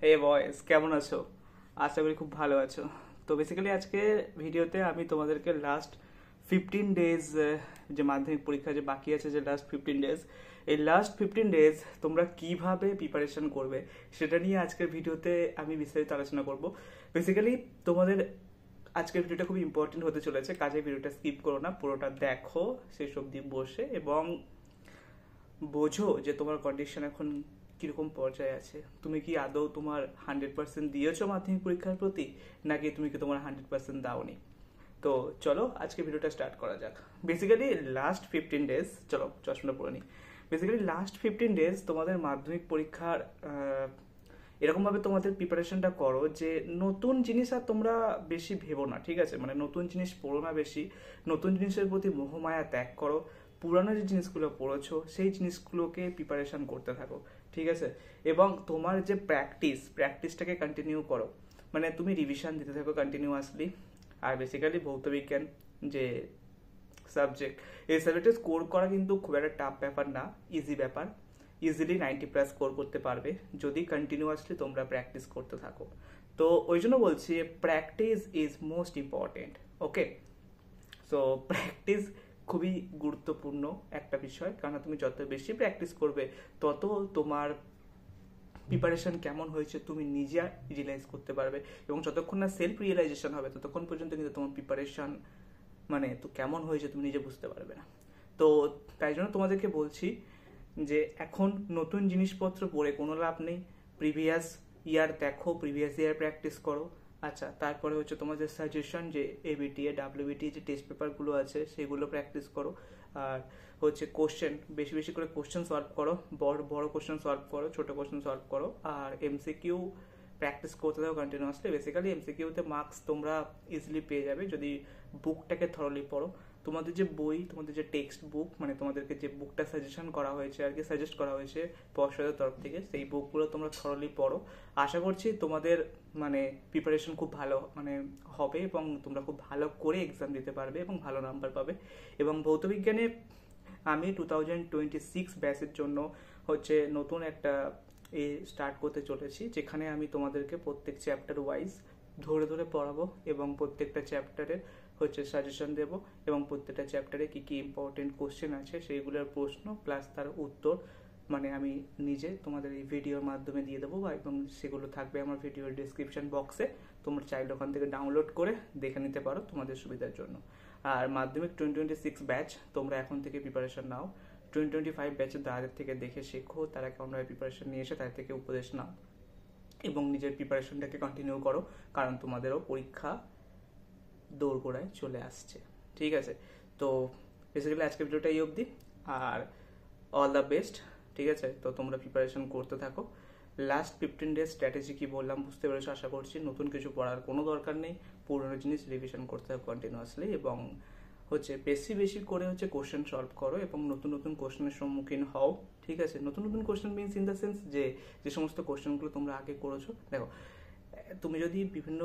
হে বয়েস, কেমন আছো? আশা করি খুব ভালো আছো। তো বেসিক্যালি আজকে ভিডিওতে আমি তোমাদেরকে লাস্ট 15 ডেজ, যে মাধ্যমিক পরীক্ষা যে বাকি আছে, যে লাস্ট 15 ডেজ, এই লাস্ট 15 ডেজ তোমরা কিভাবে প্রিপারেশন করবে সেটা নিয়ে আজকের ভিডিওতে আমি বিস্তারিত আলোচনা করব। বেসিক্যালি তোমাদের আজকের ভিডিওটা খুব ইম্পর্টেন্ট হতে চলেছে, কাজে ভিডিওটা স্কিপ করো না, পুরোটা দেখো শেষ অবধি বসে, এবং বোঝো যে তোমার কন্ডিশন এখন কিরকম পর্যায়ে আছে। তুমি কি আদৌ তোমার 100% দিয়েছো মাধ্যমিক পরীক্ষার প্রতি, নাকি তুমি কি তোমার 100% দাওনি? তো চলো আজকে ভিডিওটা স্টার্ট করা যাক। বেসিক্যালি লাস্ট 15 ডেজ, চলো চশমাটা পরে নিই। বেসিক্যালি লাস্ট 15 ডেজ তোমাদের মাধ্যমিক পরীক্ষার এরকমভাবে তোমাদের প্রিপারেশনটা করো যে নতুন জিনিস আর তোমরা বেশি ভেবো না, ঠিক আছে? মানে নতুন জিনিস পড়ো না বেশি, নতুন জিনিসের প্রতি মোহমায়া ত্যাগ করো। পুরানো যে জিনিসগুলো পড়েছো সেই জিনিসগুলোকে প্রিপারেশন করতে থাকো, ঠিক আছে? এবং তোমার যে প্র্যাকটিসটাকে কন্টিনিউ করো, মানে তুমি রিভিশন দিতে থাকো কন্টিনিউয়াসলি। আর বেসিক্যালি ভৌতবিজ্ঞান যে সাবজেক্ট, এই সাবজেক্টে স্কোর করা কিন্তু খুব একটা টাফ ব্যাপার না, ইজি ব্যাপার। ইজিলি 90+ স্কোর করতে পারবে যদি কন্টিনিউয়াসলি তোমরা প্র্যাকটিস করতে থাকো। তো ওই জন্য বলছি practice is most important. Okay, so practice খুবই গুরুত্বপূর্ণ একটা বিষয়, কারণ তুমি যত বেশি প্র্যাকটিস করবে তত তোমার প্রিপারেশন কেমন হয়েছে তুমি নিজে রিয়েলাইজ করতে পারবে। এবং যতক্ষণ না সেলফ রিয়েলাইজেশন হবে ততক্ষণ পর্যন্ত কিন্তু তোমার প্রিপারেশন মানে তো কেমন হয়েছে তুমি নিজে বুঝতে পারবে না। তো তাই জন্য তোমাদেরকে বলছি যে এখন নতুন জিনিসপত্র পড়ে কোনো লাভ নেই। প্রিভিয়াস ইয়ার দেখো, প্রিভিয়াস ইয়ার প্র্যাকটিস করো। আচ্ছা, তারপরে হচ্ছে তোমাদের সাজেশন যে এবিটিএ ডাব্লিউবিটি যে টেস্ট পেপারগুলো আছে সেগুলো প্র্যাকটিস করো। আর হচ্ছে কোশ্চেন, বেশি বেশি করে কোশ্চেন সলভ করো, বড় বড় কোশ্চেন সলভ করো, ছোট কোশ্চেন সলভ করো। আর এমসিকিউ প্র্যাকটিস করতে থাকো কন্টিনিউয়াসলি। বেসিক্যালি এমসিকিউতে মার্কস তোমরা ইজিলি পেয়ে যাবে যদি বুকটাকে থরলি পড়ো। তোমাদের যে বই, তোমাদের যে টেক্সট বুক, মানে তোমাদেরকে যে বুকটা সাজেশন করা হয়েছে আর কি, সাজেস্ট করা হয়েছে পর্ষদের তরফ থেকে, সেই বুকগুলো তোমরা থরলি পড়ো। আশা করছি তোমাদের মানে প্রিপারেশন খুব ভালো মানে হবে এবং তোমরা খুব ভালো করে এক্সাম দিতে পারবে এবং ভালো নাম্বার পাবে। এবং ভৌতবিজ্ঞানে আমি 2026 ব্যাচের জন্য হচ্ছে নতুন একটা স্টার্ট করতে চলেছি, যেখানে আমি তোমাদেরকে প্রত্যেক চ্যাপ্টার ওয়াইজ ধরে ধরে পড়াবো এবং প্রত্যেকটা চ্যাপ্টারের হচ্ছে সাজেশন দেব। এবং প্রত্যেকটা চ্যাপ্টারে কি কি ইম্পর্টেন্ট কোশ্চেন আছে সেইগুলোর প্রশ্ন প্লাস তার উত্তর মানে আমি নিজে তোমাদের এই ভিডিওর মাধ্যমে দিয়ে দেবো, এবং সেগুলো থাকবে আমার ভিডিওর ডিসক্রিপশন বক্সে। তোমরা চাইলে ওখান থেকে ডাউনলোড করে দেখে নিতে পারো তোমাদের সুবিধার জন্য। আর মাধ্যমিক 2026 ব্যাচ তোমরা এখন থেকে প্রিপারেশন নাও। 2025 ব্যাচের তাদের থেকে দেখে শেখো তারা কেমনভাবে প্রিপারেশন নিয়ে এসে তাদের থেকে উপদেশ নাও এবং নিজের প্রিপারেশনটাকে কন্টিনিউ করো, কারণ তোমাদেরও পরীক্ষা দোরগোড়ায় চলে আসছে, ঠিক আছে? তো বেসিক্যালি আজকের ভিডিওটা এই অবধি। আর অল দ্য বেস্ট, ঠিক আছে? তো তোমরা প্রিপারেশন করতে থাকো। লাস্ট 15 ডেজ স্ট্র্যাটেজি কি বললাম বুঝতে পেরেছো আশা করছি। নতুন কিছু পড়ার কোনো দরকার নেই, পুরোনো জিনিস রিভিশন করতে হবে কন্টিনিউয়াসলি, এবং হচ্ছে বেশি বেশি করে হচ্ছে কোশ্চেন সলভ করো এবং নতুন নতুন কোশ্চেনের সম্মুখীন হও, ঠিক আছে? নতুন নতুন question means in the sense যে যে সমস্ত কোশ্চেনগুলো তোমরা আগে করেছো। দেখো, তুমি যদি বিভিন্ন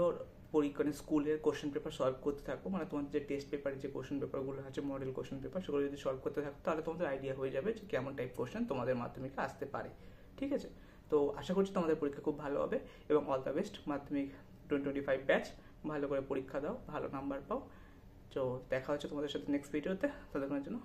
পরীক্ষা স্কুলের কোশ্চেন পেপার সলভ করতে থাকো, মানে তোমার যে টেস্ট পেপারে যে কোশ্চেন পেপারগুলো আছে মডেল কোশ্চেন পেপার, সেগুলো যদি সলভ করতে থাকো তাহলে তোমাদের আইডিয়া হয়ে যাবে যে কেমন টাইপ কোশ্চেন তোমাদের মাধ্যমিকে আসতে পারে, ঠিক আছে? তো আশা করছি তোমাদের পরীক্ষা খুব ভালো হবে এবং অল দ্য বেস্ট। মাধ্যমিক 2025 ব্যাচ ভালো করে পরীক্ষা দাও, ভালো নাম্বার পাও। তো দেখা হচ্ছে তোমাদের সাথে নেক্সট ভিডিওতে, ততক্ষণের জন্য